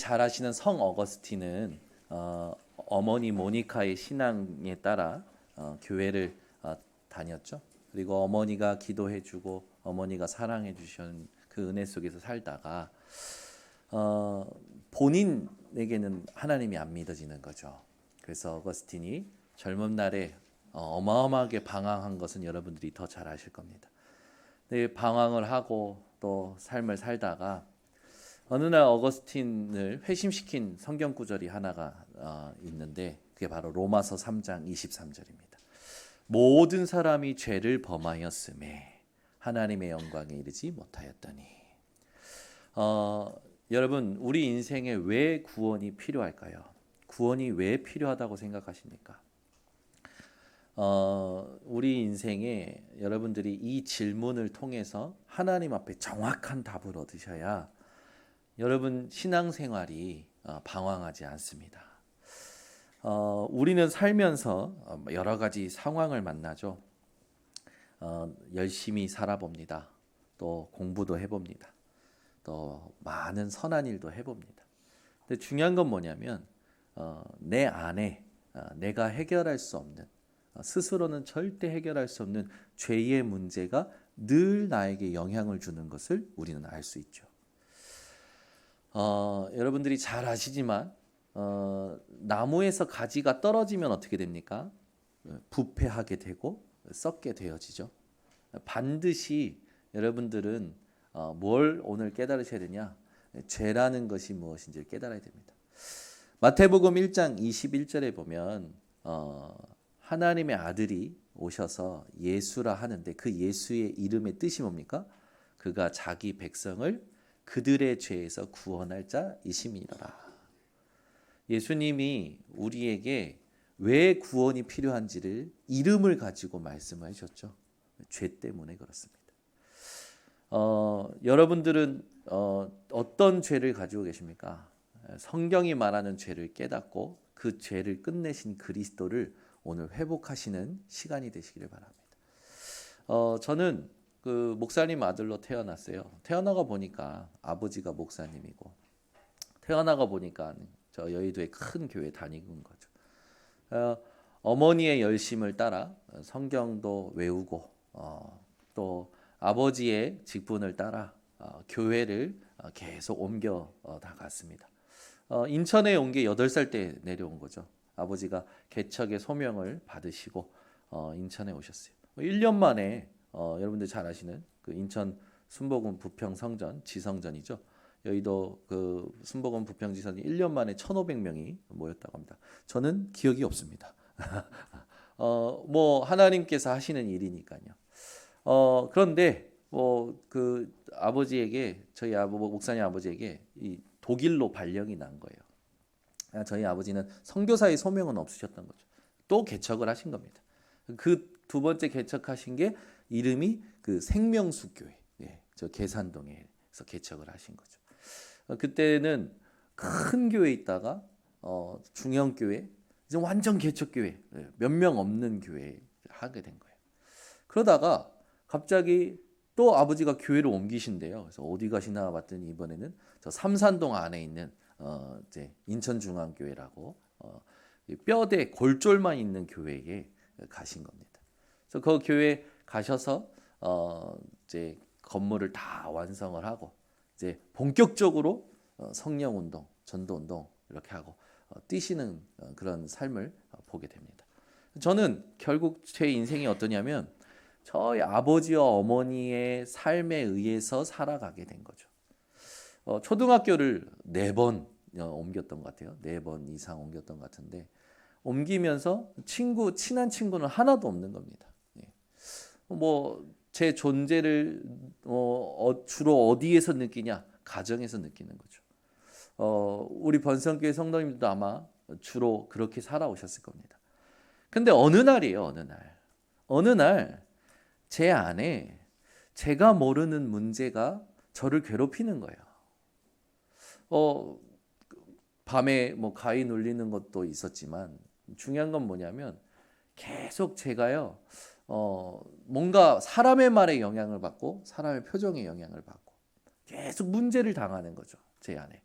잘 아시는 성 어거스틴은 어머니 모니카의 신앙에 따라 교회를 다녔죠. 그리고 어머니가 기도해주고 어머니가 사랑해주신 그 은혜 속에서 살다가 어, 본인에게는 하나님이 안 믿어지는 거죠. 그래서 어거스틴이 젊은 날에 어마어마하게 방황한 것은 여러분들이 더 잘 아실 겁니다. 네, 방황을 하고 또 삶을 살다가 어느 날 어거스틴을 회심시킨 성경 구절이 하나가 있는데 그게 바로 로마서 3장 23절입니다. 모든 사람이 죄를 범하였음에 하나님의 영광에 이르지 못하였더니. 여러분, 우리 인생에 왜 구원이 필요할까요? 구원이 왜 필요하다고 생각하십니까? 우리 인생에 여러분들이 이 질문을 통해서 하나님 앞에 정확한 답을 얻으셔야 여러분 신앙생활이 방황하지 않습니다. 우리는 살면서 여러 가지 상황을 만나죠. 열심히 살아봅니다. 또 공부도 해봅니다. 또 많은 선한 일도 해봅니다. 근데 중요한 건 뭐냐면 내 안에 내가 해결할 수 없는 스스로는 절대 해결할 수 없는 죄의 문제가 늘 나에게 영향을 주는 것을 우리는 알 수 있죠. 여러분들이 잘 아시지만 나무에서 가지가 떨어지면 어떻게 됩니까? 부패하게 되고 썩게 되어지죠. 반드시 여러분들은 뭘 오늘 깨달으셔야 되냐? 죄라는 것이 무엇인지를 깨달아야 됩니다. 마태복음 1장 21절에 보면 하나님의 아들이 오셔서 예수라 하는데 그 예수의 이름의 뜻이 뭡니까? 그가 자기 백성을 그들의 죄에서 구원할 자이심이라. 예수님이 우리에게 왜 구원이 필요한지를 이름을 가지고 말씀을 하셨죠. 죄 때문에 그렇습니다. 여러분들은 어떤 죄를 가지고 계십니까? 성경이 말하는 죄를 깨닫고 그 죄를 끝내신 그리스도를 오늘 회복하시는 시간이 되시기를 바랍니다. 저는 그 목사님 아들로 태어났어요. 태어나가 보니까 아버지가 목사님이고 태어나가 보니까 저 여의도의 큰 교회 다니는 거죠. 어머니의 열심을 따라 성경도 외우고 또 아버지의 직분을 따라 교회를 계속 옮겨 나갔습니다. 인천에 온 게 8살 때 내려온 거죠. 아버지가 개척의 소명을 받으시고 인천에 오셨어요. 1년 만에 여러분들 잘 아시는 그 인천 순복음 부평 성전 지성전이죠. 여의도 그 순복음 부평 지성전이 1년 만에 1,500명이 모였다고 합니다. 저는 기억이 없습니다. 뭐 하나님께서 하시는 일이니까요. 그런데 뭐 그 아버지에게 저희 목사님 아버지에게 이 독일로 발령이 난 거예요. 저희 아버지는 선교사의 소명은 없으셨던 거죠. 또 개척을 하신 겁니다. 그 두 번째 개척하신 게 이름이 그 생명수 교회, 저 계산동에서 개척을 하신 거죠. 그때는 큰 교회 있다가 중형 교회, 이제 완전 개척 교회, 몇 명 없는 교회 하게 된 거예요. 그러다가 갑자기 또 아버지가 교회를 옮기신대요. 그래서 어디 가시나 봤더니 이번에는 저 삼산동 안에 있는 이제 인천중앙교회라고 뼈대 골절만 있는 교회에 가신 겁니다. 그래서 그 교회 가셔서 이제 건물을 다 완성을 하고 이제 본격적으로 성령 운동, 전도 운동 이렇게 하고 뛰시는 그런 삶을 보게 됩니다. 저는 결국 제 인생이 어떠냐면 저희 아버지와 어머니의 삶에 의해서 살아가게 된 거죠. 초등학교를 4번 옮겼던 것 같아요. 4번 이상 옮겼던 것 같은데 옮기면서 친한 친구는 하나도 없는 겁니다. 뭐 제 존재를 주로 어디에서 느끼냐? 가정에서 느끼는 거죠. 우리 번성교회 성도님들도 아마 주로 그렇게 살아오셨을 겁니다. 근데 어느 날이에요. 어느 날 제 안에 제가 모르는 문제가 저를 괴롭히는 거예요. 밤에 뭐 가위 눌리는 것도 있었지만 중요한 건 뭐냐면 계속 제가요 뭔가 사람의 말에 영향을 받고 사람의 표정에 영향을 받고 계속 문제를 당하는 거죠. 제 안에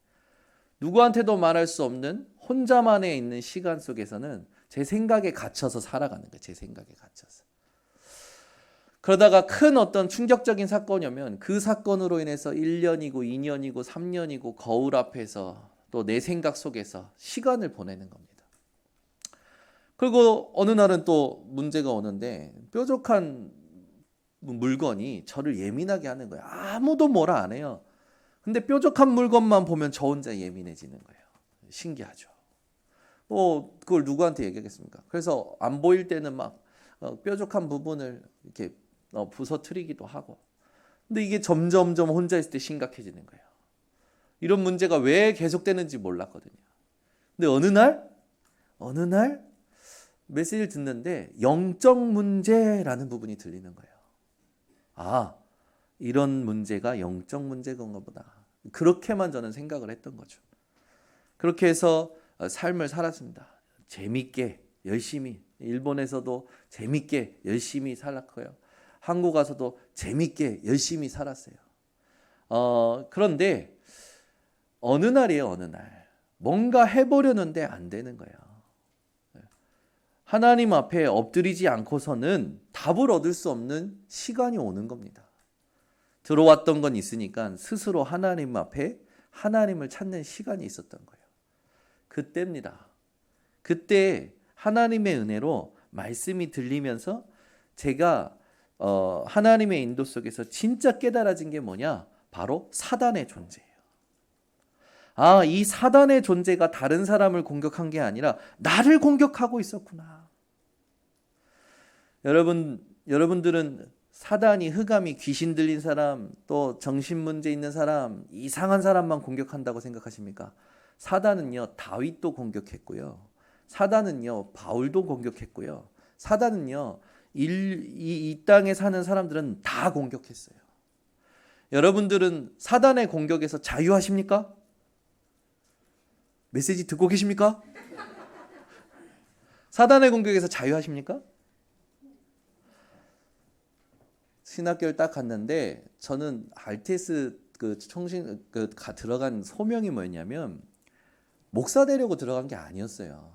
누구한테도 말할 수 없는 혼자만에 있는 시간 속에서는 제 생각에 갇혀서 살아가는 거예요. 제 생각에 갇혀서. 그러다가 큰 어떤 충격적인 사건이 오면 그 사건으로 인해서 1년이고 2년이고 3년이고 거울 앞에서 또 내 생각 속에서 시간을 보내는 겁니다. 그리고 어느 날은 또 문제가 오는데 뾰족한 물건이 저를 예민하게 하는 거예요. 아무도 뭐라 안 해요. 근데 뾰족한 물건만 보면 저 혼자 예민해지는 거예요. 신기하죠. 그걸 누구한테 얘기하겠습니까? 그래서 안 보일 때는 막 뾰족한 부분을 이렇게 부서뜨리기도 하고. 근데 이게 점점점 혼자 있을 때 심각해지는 거예요. 이런 문제가 왜 계속되는지 몰랐거든요. 근데 어느 날 메시지를 듣는데 영적 문제라는 부분이 들리는 거예요. 아, 이런 문제가 영적 문제인가 보다. 그렇게만 저는 생각을 했던 거죠. 그렇게 해서 삶을 살았습니다. 재밌게 열심히, 일본에서도 재밌게 열심히 살았고요. 한국 가서도 재밌게 열심히 살았어요. 그런데 어느 날이에요. 어느 날 뭔가 해보려는데 안 되는 거예요. 하나님 앞에 엎드리지 않고서는 답을 얻을 수 없는 시간이 오는 겁니다. 들어왔던 건 있으니까 스스로 하나님 앞에 하나님을 찾는 시간이 있었던 거예요. 그때입니다. 그때 하나님의 은혜로 말씀이 들리면서 제가 하나님의 인도 속에서 진짜 깨달아진 게 뭐냐? 바로 사단의 존재예요. 이 사단의 존재가 다른 사람을 공격한 게 아니라 나를 공격하고 있었구나. 여러분들은 사단이, 흑암이, 귀신 들린 사람, 또 정신문제 있는 사람, 이상한 사람만 공격한다고 생각하십니까? 사단은요, 다윗도 공격했고요. 사단은요, 바울도 공격했고요. 사단은요, 이 땅에 사는 사람들은 다 공격했어요. 여러분들은 사단의 공격에서 자유하십니까? 메시지 듣고 계십니까? 사단의 공격에서 자유하십니까? 신학교를 딱 갔는데 저는 RTS 들어간 소명이 뭐였냐면 목사 되려고 들어간 게 아니었어요.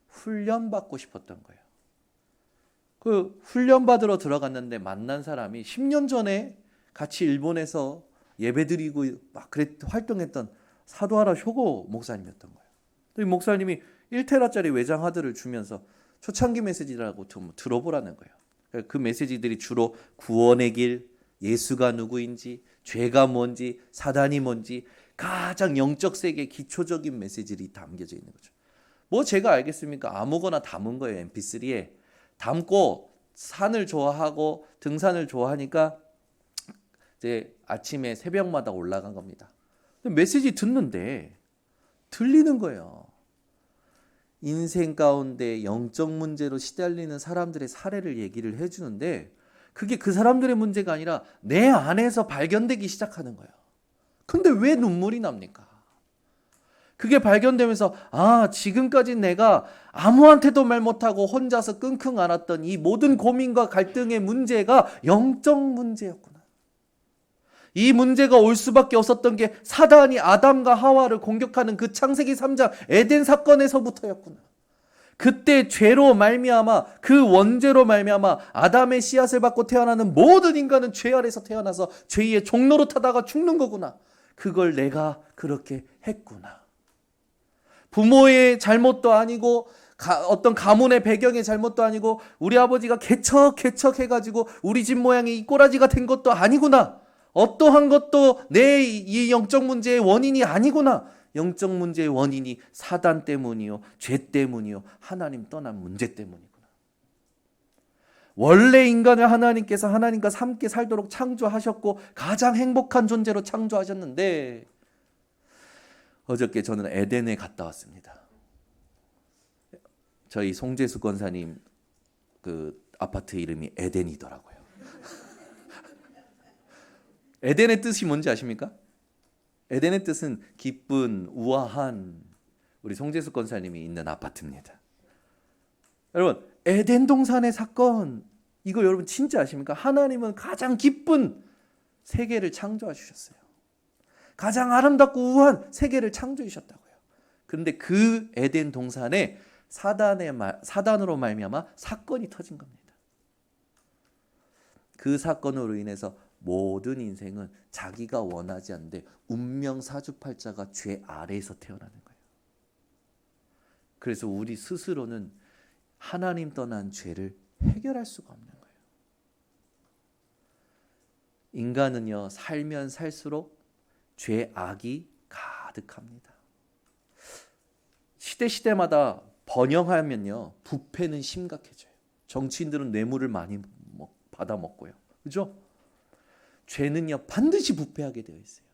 훈련 받고 싶었던 거예요. 그 훈련 받으러 들어갔는데 만난 사람이 10년 전에 같이 일본에서 예배드리고 막 활동했던 사도하라 쇼고 목사님이었던 거예요. 이 목사님이 1테라짜리 외장 하드를 주면서 초창기 메시지라고 좀 들어보라는 거예요. 그 메시지들이 주로 구원의 길, 예수가 누구인지, 죄가 뭔지, 사단이 뭔지 가장 영적 세계 기초적인 메시지들이 담겨져 있는 거죠. 뭐 제가 알겠습니까? 아무거나 담은 거예요. mp3에 담고 산을 좋아하고 등산을 좋아하니까 이제 아침에 새벽마다 올라간 겁니다. 메시지 듣는데 들리는 거예요. 인생 가운데 영적 문제로 시달리는 사람들의 사례를 얘기를 해주는데 그게 그 사람들의 문제가 아니라 내 안에서 발견되기 시작하는 거예요. 근데 왜 눈물이 납니까? 그게 발견되면서 지금까지 내가 아무한테도 말 못하고 혼자서 끙끙 앓았던 이 모든 고민과 갈등의 문제가 영적 문제였구나. 이 문제가 올 수밖에 없었던 게 사단이 아담과 하와를 공격하는 그 창세기 3장 에덴 사건에서부터였구나. 그때 죄로 말미암아 그 원죄로 말미암아 아담의 씨앗을 받고 태어나는 모든 인간은 죄 아래서 태어나서 죄의 종로로 타다가 죽는 거구나. 그걸 내가 그렇게 했구나. 부모의 잘못도 아니고 어떤 가문의 배경의 잘못도 아니고 우리 아버지가 개척 해가지고 우리 집 모양이 이 꼬라지가 된 것도 아니구나. 어떠한 것도 내 이 영적 문제의 원인이 아니구나. 영적 문제의 원인이 사단 때문이요, 죄 때문이요, 하나님 떠난 문제 때문이구나. 원래 인간을 하나님께서 하나님과 함께 살도록 창조하셨고 가장 행복한 존재로 창조하셨는데 어저께 저는 에덴에 갔다 왔습니다. 저희 송재수 권사님 그 아파트 이름이 에덴이더라고요. 에덴의 뜻이 뭔지 아십니까? 에덴의 뜻은 기쁜, 우아한 우리 송재수 권사님이 있는 아파트입니다. 여러분, 에덴 동산의 사건 이거 여러분 진짜 아십니까? 하나님은 가장 기쁜 세계를 창조해 주셨어요. 가장 아름답고 우아한 세계를 창조해 주셨다고요. 그런데 그 에덴 동산에 사단으로 말미암아 사건이 터진 겁니다. 그 사건으로 인해서 모든 인생은 자기가 원하지 않는데 운명 사주팔자가 죄 아래에서 태어나는 거예요. 그래서 우리 스스로는 하나님 떠난 죄를 해결할 수가 없는 거예요. 인간은요, 살면 살수록 죄 악이 가득합니다. 시대마다 번영하면요, 부패는 심각해져요. 정치인들은 뇌물을 많이 받아 먹고요. 그죠? 죄는요, 반드시 부패하게 되어 있어요.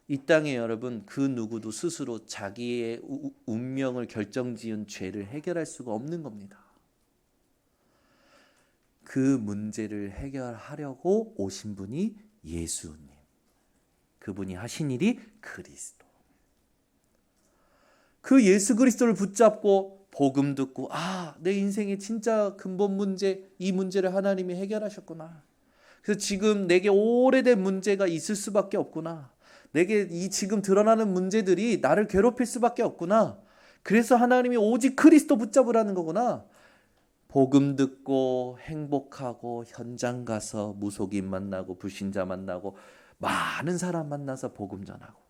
이 땅에 여러분, 그 누구도 스스로 자기의 운명을 결정지은 죄를 해결할 수가 없는 겁니다. 그 문제를 해결하려고 오신 분이 예수님. 그분이 하신 일이 그리스도. 그 예수 그리스도를 붙잡고 복음 듣고, 내 인생의 진짜 근본 문제, 이 문제를 하나님이 해결하셨구나. 그래서 지금 내게 오래된 문제가 있을 수밖에 없구나. 내게 이 지금 드러나는 문제들이 나를 괴롭힐 수밖에 없구나. 그래서 하나님이 오직 그리스도 붙잡으라는 거구나. 복음 듣고 행복하고 현장 가서 무속인 만나고 불신자 만나고 많은 사람 만나서 복음 전하고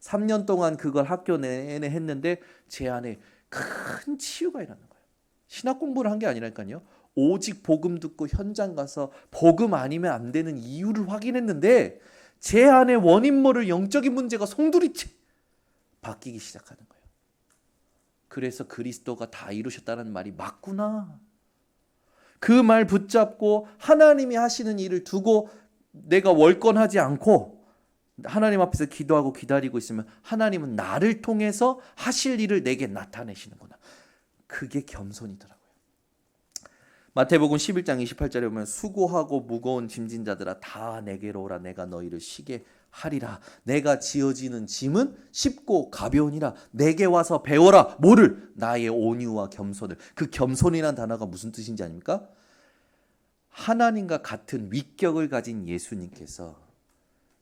3년 동안 그걸 학교 내내 했는데 제 안에 큰 치유가 일어나는 거예요. 신학 공부를 한 게 아니라니까요. 오직 복음 듣고 현장 가서 복음 아니면 안 되는 이유를 확인했는데 제 안에 원인 모를 영적인 문제가 송두리째 바뀌기 시작하는 거예요. 그래서 그리스도가 다 이루셨다는 말이 맞구나. 그 말 붙잡고 하나님이 하시는 일을 두고 내가 월권하지 않고 하나님 앞에서 기도하고 기다리고 있으면 하나님은 나를 통해서 하실 일을 내게 나타내시는구나. 그게 겸손이더라고요. 마태복음 11장 28절에 보면 수고하고 무거운 짐진 자들아 다 내게로 오라 내가 너희를 쉬게 하리라. 내가 지어지는 짐은 쉽고 가벼우니라. 내게 와서 배워라. 뭐를? 나의 온유와 겸손을. 그 겸손이라는 단어가 무슨 뜻인지 아닙니까? 하나님과 같은 위격을 가진 예수님께서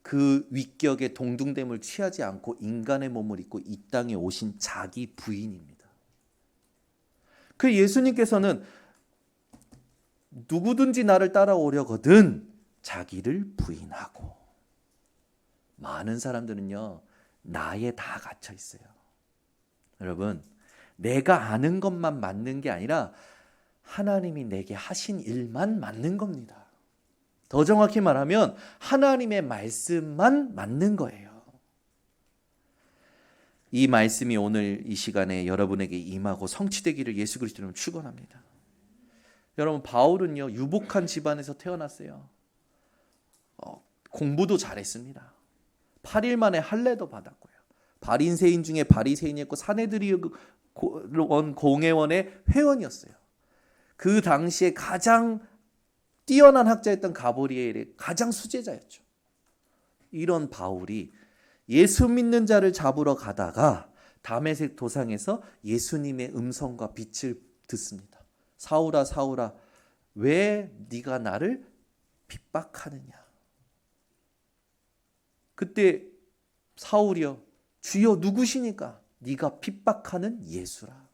그 위격의 동등됨을 취하지 않고 인간의 몸을 입고 이 땅에 오신 자기 부인입니다. 그 예수님께서는 누구든지 나를 따라오려거든 자기를 부인하고. 많은 사람들은요, 나에 다 갇혀 있어요. 여러분, 내가 아는 것만 맞는 게 아니라 하나님이 내게 하신 일만 맞는 겁니다. 더 정확히 말하면 하나님의 말씀만 맞는 거예요. 이 말씀이 오늘 이 시간에 여러분에게 임하고 성취되기를 예수 그리스도로 축원합니다. 여러분, 바울은요, 유복한 집안에서 태어났어요. 공부도 잘했습니다. 8일 만에 할례도 받았고요. 바린새인 중에 바리새인이었고 사내들이온 공회원의 회원이었어요. 그 당시에 가장 뛰어난 학자였던 가브리엘의 가장 수제자였죠. 이런 바울이 예수 믿는 자를 잡으러 가다가 다메섹 도상에서 예수님의 음성과 빛을 듣습니다. 사울아 사울아 왜 네가 나를 핍박하느냐. 그때 사울이여 주여 누구시니까? 네가 핍박하는 예수라.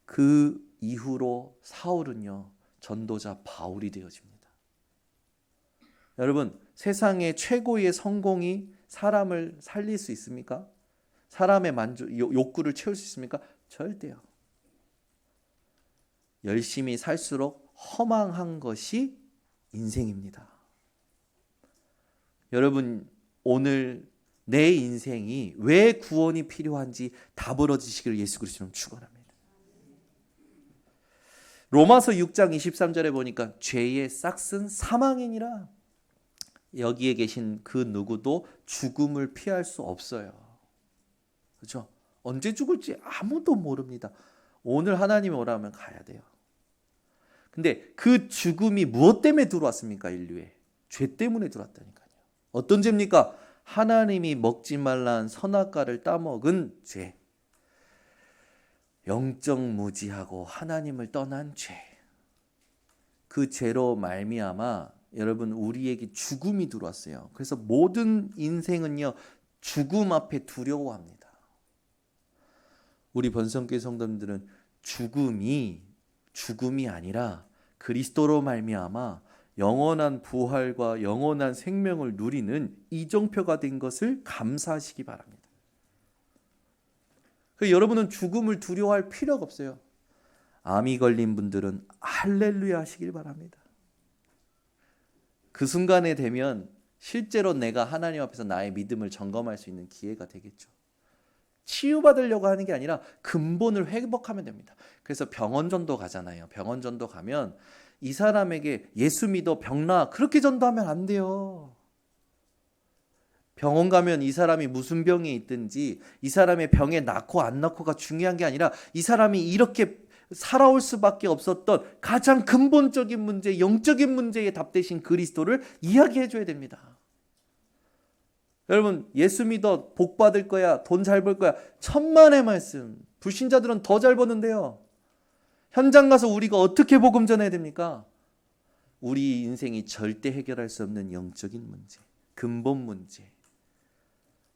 그 이후로 사울은요 전도자 바울이 되어집니다. 여러분, 세상의 최고의 성공이 사람을 살릴 수 있습니까? 사람의 욕구를 채울 수 있습니까? 절대요. 열심히 살수록 허망한 것이 인생입니다. 여러분, 오늘 내 인생이 왜 구원이 필요한지 답을 얻으시기를 예수 그리스도로 축원합니다. 로마서 6장 23절에 보니까 죄의 싹은 사망이니라. 여기에 계신 그 누구도 죽음을 피할 수 없어요. 그렇죠? 언제 죽을지 아무도 모릅니다. 오늘 하나님이 오라면 가야 돼요. 근데 그 죽음이 무엇 때문에 들어왔습니까? 인류에. 죄 때문에 들어왔다니까요. 어떤 죄입니까? 하나님이 먹지 말라는 선악과를 따먹은 죄. 영적 무지하고 하나님을 떠난 죄. 그 죄로 말미암아 여러분 우리에게 죽음이 들어왔어요. 그래서 모든 인생은요 죽음 앞에 두려워합니다. 우리 번성교회 성도님들은 죽음이 아니라 그리스도로 말미암아 영원한 부활과 영원한 생명을 누리는 이정표가 된 것을 감사하시기 바랍니다. 여러분은 죽음을 두려워할 필요가 없어요. 암이 걸린 분들은 할렐루야 하시길 바랍니다. 그 순간에 되면 실제로 내가 하나님 앞에서 나의 믿음을 점검할 수 있는 기회가 되겠죠. 치유받으려고 하는 게 아니라 근본을 회복하면 됩니다. 그래서 병원 전도 가잖아요. 병원 전도 가면 이 사람에게 예수 믿어 병나 그렇게 전도하면 안 돼요. 병원 가면 이 사람이 무슨 병이 있든지 이 사람의 병에 낫고 안 낫고가 중요한 게 아니라 이 사람이 이렇게 살아올 수밖에 없었던 가장 근본적인 문제, 영적인 문제에 답되신 그리스도를 이야기해 줘야 됩니다. 여러분, 예수 믿어 복 받을 거야, 돈 잘 벌 거야, 천만의 말씀. 불신자들은 더 잘 버는데요. 현장 가서 우리가 어떻게 복음 전해야 됩니까? 우리 인생이 절대 해결할 수 없는 영적인 문제, 근본 문제,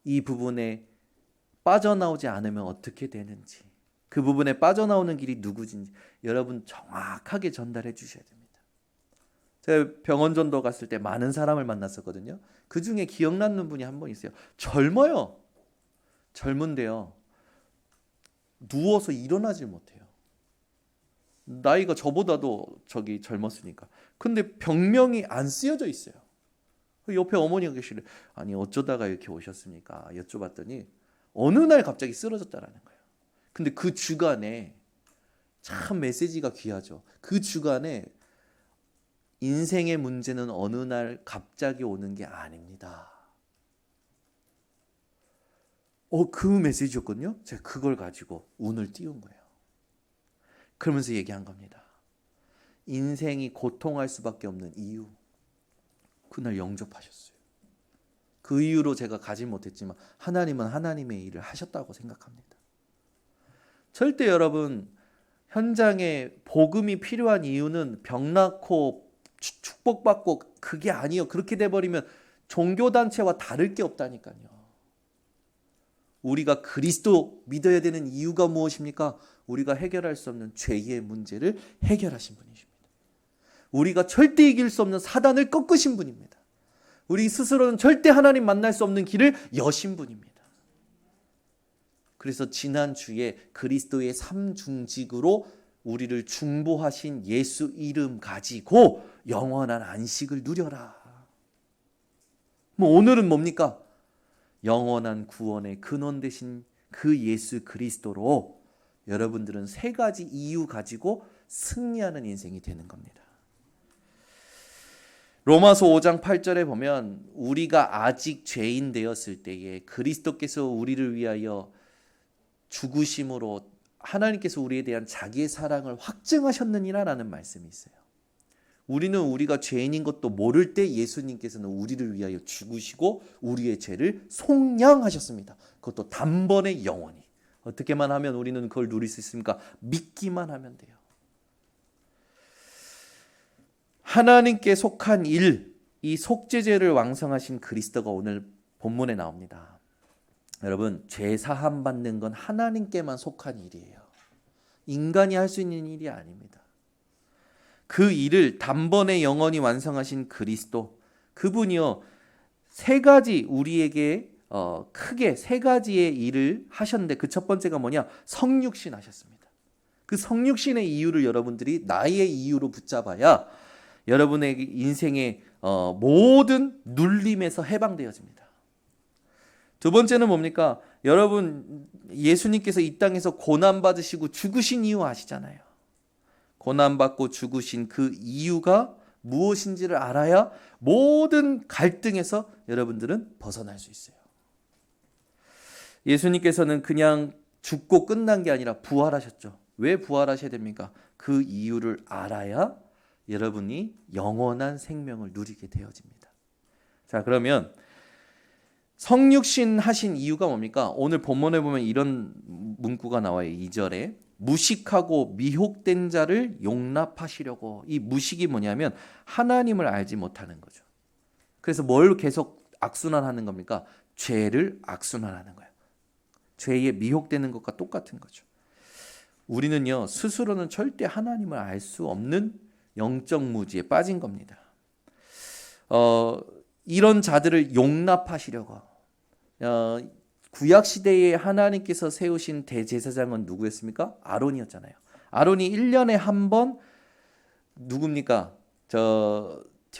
이 부분에 빠져나오지 않으면 어떻게 되는지, 그 부분에 빠져나오는 길이 누구인지 여러분 정확하게 전달해 주셔야 됩니다. 제가 병원 전도 갔을 때 많은 사람을 만났었거든요. 그 중에 기억나는 분이 한 분 있어요. 젊어요. 젊은데요. 누워서 일어나질 못해요. 나이가 저보다도 젊었으니까. 근데 병명이 안 쓰여져 있어요. 옆에 어머니가 계시래. 아니 어쩌다가 이렇게 오셨습니까? 여쭤봤더니 어느 날 갑자기 쓰러졌다라는 거예요. 근데 그 주간에 참 메시지가 귀하죠. 그 주간에 인생의 문제는 어느 날 갑자기 오는 게 아닙니다. 그 메시지였거든요. 제가 그걸 가지고 운을 띄운 거예요. 그러면서 얘기한 겁니다. 인생이 고통할 수밖에 없는 이유. 그날 영접하셨어요. 그 이유로 제가 가지 못했지만 하나님은 하나님의 일을 하셨다고 생각합니다. 절대 여러분 현장에 복음이 필요한 이유는 병 낫고 축복받고 그게 아니에요. 그렇게 돼버리면 종교단체와 다를 게 없다니까요. 우리가 그리스도 믿어야 되는 이유가 무엇입니까? 우리가 해결할 수 없는 죄의 문제를 해결하신 분이십니다. 우리가 절대 이길 수 없는 사단을 꺾으신 분입니다. 우리 스스로는 절대 하나님 만날 수 없는 길을 여신 분입니다. 그래서 지난주에 그리스도의 삼중직으로 우리를 중보하신 예수 이름 가지고 영원한 안식을 누려라. 오늘은 뭡니까? 영원한 구원의 근원 되신 그 예수 그리스도로 여러분들은 세 가지 이유 가지고 승리하는 인생이 되는 겁니다. 로마서 5장 8절에 보면 우리가 아직 죄인 되었을 때에 그리스도께서 우리를 위하여 죽으심으로 하나님께서 우리에 대한 자기의 사랑을 확증하셨느니라 라는 말씀이 있어요. 우리는 우리가 죄인인 것도 모를 때 예수님께서는 우리를 위하여 죽으시고 우리의 죄를 속량하셨습니다. 그것도 단번에 영원히. 어떻게만 하면 우리는 그걸 누릴 수 있습니까? 믿기만 하면 돼요. 하나님께 속한 일, 이 속죄제를 왕성하신 그리스도가 오늘 본문에 나옵니다. 여러분, 죄 사함 받는 건 하나님께만 속한 일이에요. 인간이 할 수 있는 일이 아닙니다. 그 일을 단번에 영원히 완성하신 그리스도, 그분이요 세 가지 우리에게 크게 세 가지의 일을 하셨는데 그 첫 번째가 뭐냐? 성육신 하셨습니다. 그 성육신의 이유를 여러분들이 나의 이유로 붙잡아야 여러분의 인생의 모든 눌림에서 해방되어집니다. 두 번째는 뭡니까? 여러분 예수님께서 이 땅에서 고난받으시고 죽으신 이유 아시잖아요. 고난받고 죽으신 그 이유가 무엇인지를 알아야 모든 갈등에서 여러분들은 벗어날 수 있어요. 예수님께서는 그냥 죽고 끝난 게 아니라 부활하셨죠. 왜 부활하셔야 됩니까? 그 이유를 알아야 여러분이 영원한 생명을 누리게 되어집니다. 자, 그러면 성육신 하신 이유가 뭡니까? 오늘 본문에 보면 이런 문구가 나와요. 2절에 무식하고 미혹된 자를 용납하시려고. 이 무식이 뭐냐면 하나님을 알지 못하는 거죠. 그래서 뭘 계속 악순환하는 겁니까? 죄를 악순환하는 거예요. 죄에 미혹되는 것과 똑같은 거죠. 우리는요, 스스로는 절대 하나님을 알 수 없는 영적 무지에 빠진 겁니다. 이런 자들을 용납하시려고 구약 시대에 하나님께서 세우신 대제사장은 누구였습니까? 아론이었잖아요. 아론이 1년에 한 번 누굽니까?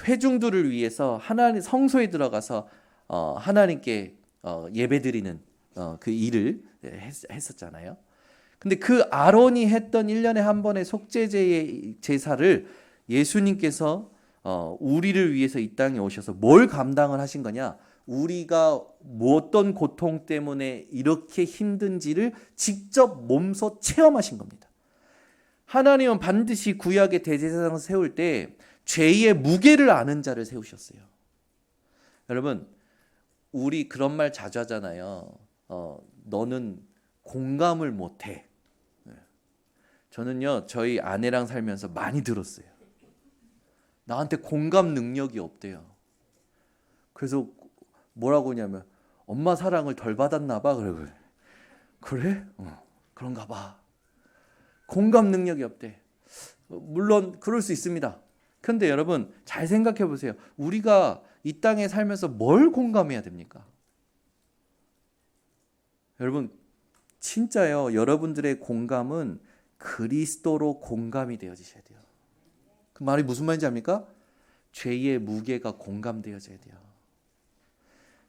회중들을 위해서 하나님 성소에 들어가서 하나님께 예배드리는 그 일을 했었잖아요. 근데 그 아론이 했던 1년에 한 번의 속죄제의 제사를 예수님께서 우리를 위해서 이 땅에 오셔서 뭘 감당을 하신 거냐? 우리가 어떤 고통 때문에 이렇게 힘든지를 직접 몸소 체험하신 겁니다. 하나님은 반드시 구약의 대제사장을 세울 때 죄의 무게를 아는 자를 세우셨어요. 여러분, 우리 그런 말 자주 하잖아요. 너는 공감을 못해. 저는요, 저희 아내랑 살면서 많이 들었어요. 나한테 공감 능력이 없대요. 그래서 뭐라고 하냐면 엄마 사랑을 덜 받았나 봐. 그래? 그런가 봐. 공감 능력이 없대. 물론 그럴 수 있습니다. 그런데 여러분 잘 생각해 보세요. 우리가 이 땅에 살면서 뭘 공감해야 됩니까? 여러분 진짜요. 여러분들의 공감은 그리스도로 공감이 되어지셔야 돼요. 그 말이 무슨 말인지 압니까? 죄의 무게가 공감되어져야 돼요.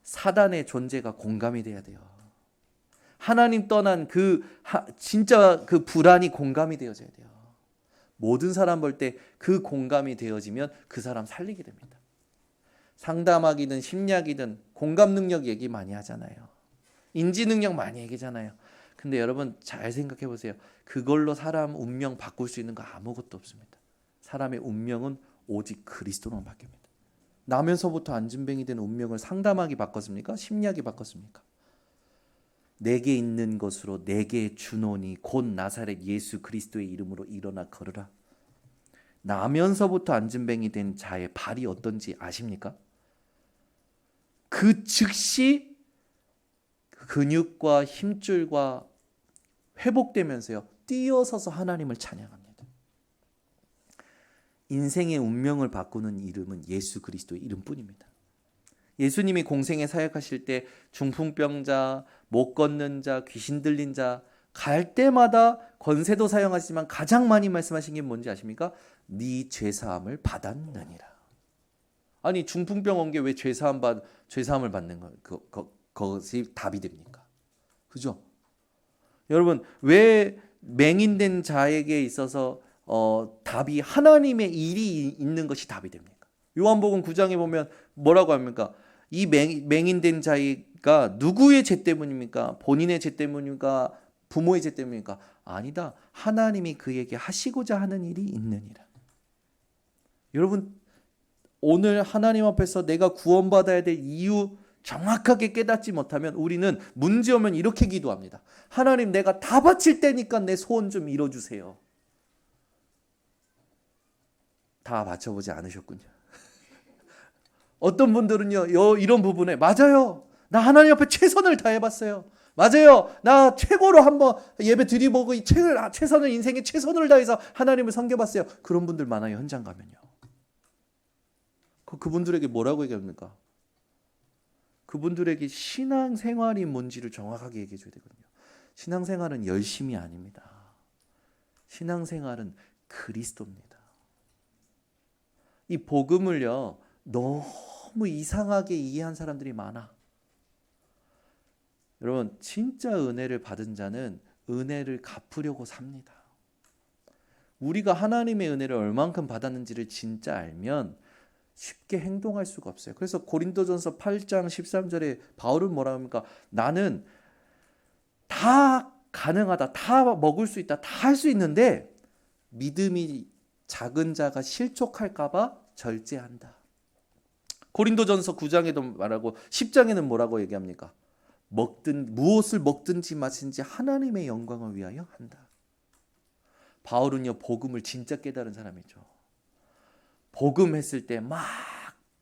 사단의 존재가 공감이 돼야 돼요. 하나님 떠난 진짜 그 불안이 공감이 되어져야 돼요. 모든 사람 볼 때 그 공감이 되어지면 그 사람 살리게 됩니다. 상담학이든 심리학이든 공감 능력 얘기 많이 하잖아요. 인지 능력 많이 얘기잖아요. 근데 여러분 잘 생각해 보세요. 그걸로 사람 운명 바꿀 수 있는 거 아무것도 없습니다. 사람의 운명은 오직 그리스도로만 바뀝니다. 나면서부터 안진뱅이 된 운명을 상담학이 바꿨습니까? 심리학이 바꿨습니까? 내게 있는 것으로 내게 주노니 곧 나사렛 예수 그리스도의 이름으로 일어나 걸으라. 나면서부터 안진뱅이 된 자의 발이 어떤지 아십니까? 그 즉시 근육과 힘줄과 회복되면서요 뛰어서서 하나님을 찬양합니다. 인생의 운명을 바꾸는 이름은 예수 그리스도의 이름뿐입니다. 예수님이 공생에 사역하실 때 중풍병자, 못 걷는 자, 귀신 들린 자 갈 때마다 권세도 사용하시지만 가장 많이 말씀하신 게 뭔지 아십니까? 네 죄사함을 받았느니라. 아니 중풍병 온 게 왜 죄사함을 받는 그것이 답이 됩니까? 그죠? 여러분 왜 맹인된 자에게 있어서 답이 하나님의 일이 있는 것이 답이 됩니까? 요한복음 9장에 보면 뭐라고 합니까? 이 맹인된 자가 누구의 죄 때문입니까? 본인의 죄 때문입니까? 부모의 죄 때문입니까? 아니다. 하나님이 그에게 하시고자 하는 일이 있느니라. 여러분 오늘 하나님 앞에서 내가 구원받아야 될 이유 정확하게 깨닫지 못하면 우리는 문제 오면 이렇게 기도합니다. 하나님 내가 다 바칠 때니까 내 소원 좀 이뤄주세요. 다 바쳐보지 않으셨군요. 어떤 분들은요 이런 부분에 맞아요. 나 하나님 앞에 최선을 다해봤어요. 맞아요. 나 최고로 한번 예배 드리보고 최선을 인생에 최선을 다해서 하나님을 섬겨봤어요. 그런 분들 많아요. 현장 가면요. 그분들에게 뭐라고 얘기합니까? 그분들에게 신앙생활이 뭔지를 정확하게 얘기해 줘야 되거든요. 신앙생활은 열심이 아닙니다. 신앙생활은 그리스도입니다. 이 복음을요 너무 이상하게 이해한 사람들이 많아. 여러분 진짜 은혜를 받은 자는 은혜를 갚으려고 삽니다. 우리가 하나님의 은혜를 얼만큼 받았는지를 진짜 알면 쉽게 행동할 수가 없어요. 그래서 고린도전서 8장 13절에 바울은 뭐라 합니까? 나는 다 가능하다, 다 먹을 수 있다, 다 할 수 있는데 믿음이 작은 자가 실족할까 봐 절제한다. 고린도전서 9장에도 말하고 10장에는 뭐라고 얘기합니까? 무엇을 먹든지 마시든지 하나님의 영광을 위하여 한다. 바울은요 복음을 진짜 깨달은 사람이죠. 복음 했을 때 막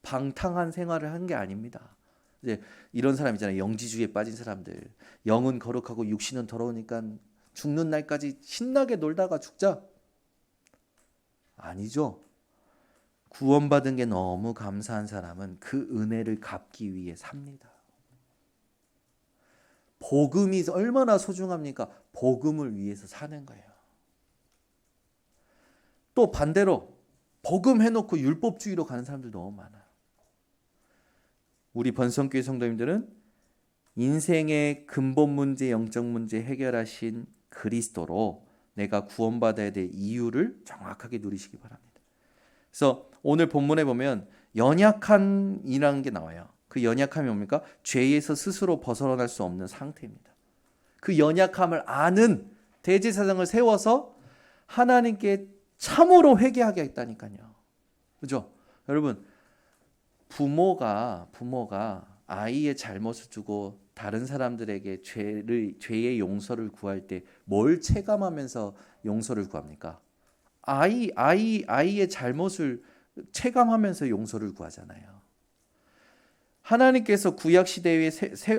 방탕한 생활을 한 게 아닙니다. 이제 이런 사람 있잖아요. 영지주의에 빠진 사람들. 영은 거룩하고 육신은 더러우니까 죽는 날까지 신나게 놀다가 죽자. 아니죠. 구원받은 게 너무 감사한 사람은 그 은혜를 갚기 위해 삽니다. 복음이 얼마나 소중합니까? 복음을 위해서 사는 거예요. 또 반대로 복음 해놓고 율법주의로 가는 사람들 너무 많아요. 우리 번성교회 성도님들은 인생의 근본 문제, 영적 문제 해결하신 그리스도로 내가 구원받아야 될 이유를 정확하게 누리시기 바랍니다. 그래서 오늘 본문에 보면 연약한이라는 게 나와요. 그 연약함이 뭡니까? 죄에서 스스로 벗어날 수 없는 상태입니다. 그 연약함을 아는 대제사장을 세워서 하나님께 참으로 회개하게 했다니까요. 그죠? 여러분, 부모가 아이의 잘못을 두고 다른 사람들에게 죄의 용서를 구할 때 뭘 체감하면서 용서를 구합니까? 아이의 잘못을 체감하면서 용서를 구하잖아요. 하나님께서 구약 시대에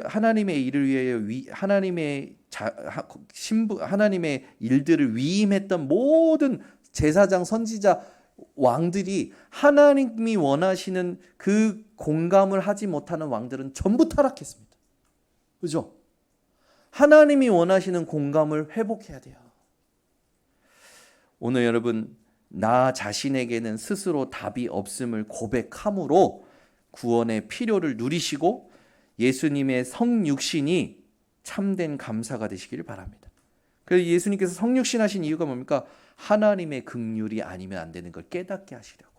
하나님의 일을 위하여 하나님의 일들을 위임했던 모든 제사장, 선지자, 왕들이 하나님이 원하시는 그 공감을 하지 못하는 왕들은 전부 타락했습니다. 그죠? 하나님이 원하시는 공감을 회복해야 돼요. 오늘 여러분, 나 자신에게는 스스로 답이 없음을 고백함으로 구원의 필요를 누리시고 예수님의 성육신이 참된 감사가 되시기를 바랍니다. 그래서 예수님께서 성육신 하신 이유가 뭡니까? 하나님의 긍휼이 아니면 안 되는 걸 깨닫게 하시려고.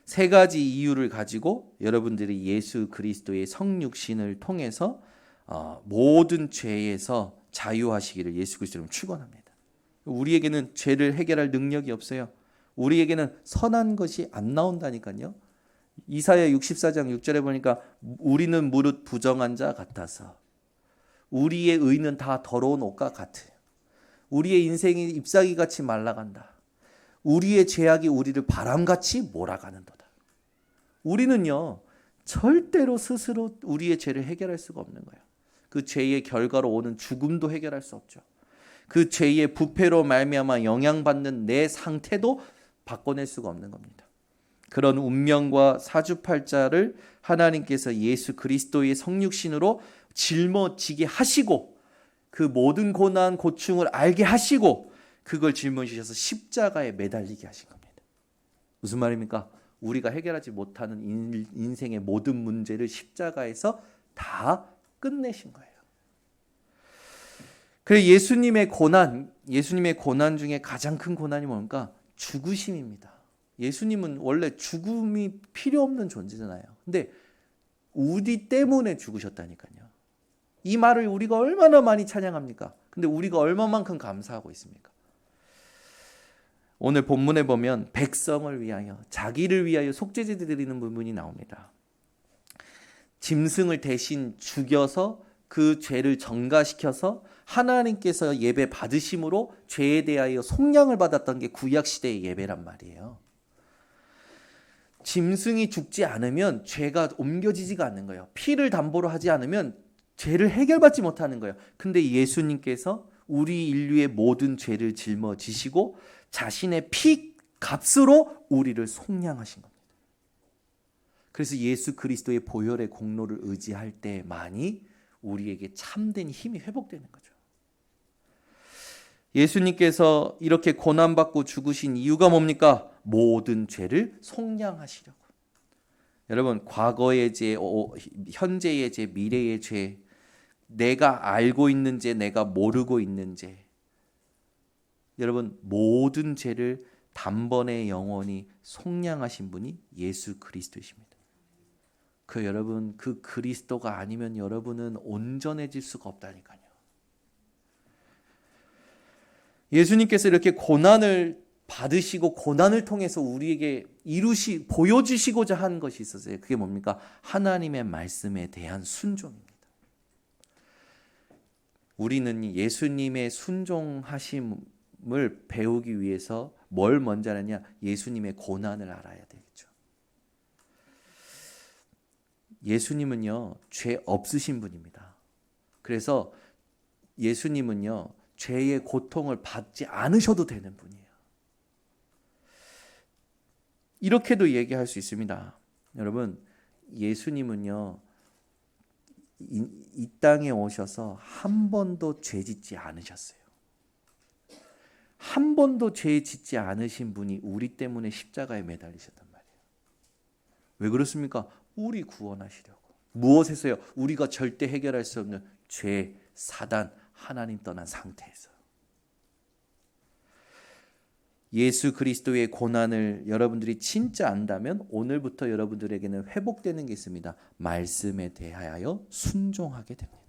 세 가지 이유를 가지고 여러분들이 예수 그리스도의 성육신을 통해서 모든 죄에서 자유하시기를 예수 그리스도로 축원합니다. 우리에게는 죄를 해결할 능력이 없어요. 우리에게는 선한 것이 안 나온다니까요. 이사야 64장 6절에 보니까 우리는 무릇 부정한 자 같아서 우리의 의는 다 더러운 옷과 같아요. 우리의 인생이 잎사귀같이 말라간다. 우리의 죄악이 우리를 바람같이 몰아가는도다. 우리는요, 절대로 스스로 우리의 죄를 해결할 수가 없는 거예요. 그 죄의 결과로 오는 죽음도 해결할 수 없죠. 그 죄의 부패로 말미암아 영향받는 내 상태도 바꿔낼 수가 없는 겁니다. 그런 운명과 사주팔자를 하나님께서 예수 그리스도의 성육신으로 짊어지게 하시고 그 모든 고난, 고충을 알게 하시고 그걸 짊어지셔서 십자가에 매달리게 하신 겁니다. 무슨 말입니까? 우리가 해결하지 못하는 인생의 모든 문제를 십자가에서 다 끝내신 거예요. 그래서 예수님의 고난 중에 가장 큰 고난이 뭡니까? 죽으심입니다. 예수님은 원래 죽음이 필요 없는 존재잖아요. 근데 우리 때문에 죽으셨다니까요. 이 말을 우리가 얼마나 많이 찬양합니까? 근데 우리가 얼마만큼 감사하고 있습니까? 오늘 본문에 보면 백성을 위하여, 자기를 위하여 속죄제 드리는 부분이 나옵니다. 짐승을 대신 죽여서 그 죄를 전가시켜서 하나님께서 예배 받으심으로 죄에 대하여 속량을 받았던 게 구약시대의 예배란 말이에요. 짐승이 죽지 않으면 죄가 옮겨지지가 않는 거예요. 피를 담보로 하지 않으면 죄를 해결받지 못하는 거예요. 근데 예수님께서 우리 인류의 모든 죄를 짊어지시고 자신의 피 값으로 우리를 속량하신 겁니다. 그래서 예수 그리스도의 보혈의 공로를 의지할 때만이 우리에게 참된 힘이 회복되는 거죠. 예수님께서 이렇게 고난받고 죽으신 이유가 뭡니까? 모든 죄를 속량하시려고. 여러분, 과거의 죄, 현재의 죄, 미래의 죄, 내가 알고 있는 죄, 내가 모르고 있는 죄, 여러분 모든 죄를 단번에 영원히 속량하신 분이 예수 그리스도이십니다. 여러분, 그 그리스도가 아니면 여러분은 온전해질 수가 없다니까요. 예수님께서 이렇게 고난을 받으시고 고난을 통해서 우리에게 보여주시고자 한 것이 있었어요. 그게 뭡니까? 하나님의 말씀에 대한 순종입니다. 우리는 예수님의 순종하심을 배우기 위해서 뭘 먼저 하느냐? 예수님의 고난을 알아야 되겠죠. 예수님은요, 죄 없으신 분입니다. 그래서 예수님은요, 죄의 고통을 받지 않으셔도 되는 분이에요. 이렇게도 얘기할 수 있습니다. 여러분, 예수님은요, 이 땅에 오셔서 한 번도 죄 짓지 않으셨어요. 한 번도 죄 짓지 않으신 분이 우리 때문에 십자가에 매달리셨단 말이에요. 왜 그렇습니까? 우리 구원하시려고. 무엇에서요? 우리가 절대 해결할 수 없는 죄, 사단, 하나님 떠난 상태에서. 예수 그리스도의 고난을 여러분들이 진짜 안다면 오늘부터 여러분들에게는 회복되는 게 있습니다. 말씀에 대하여 순종하게 됩니다.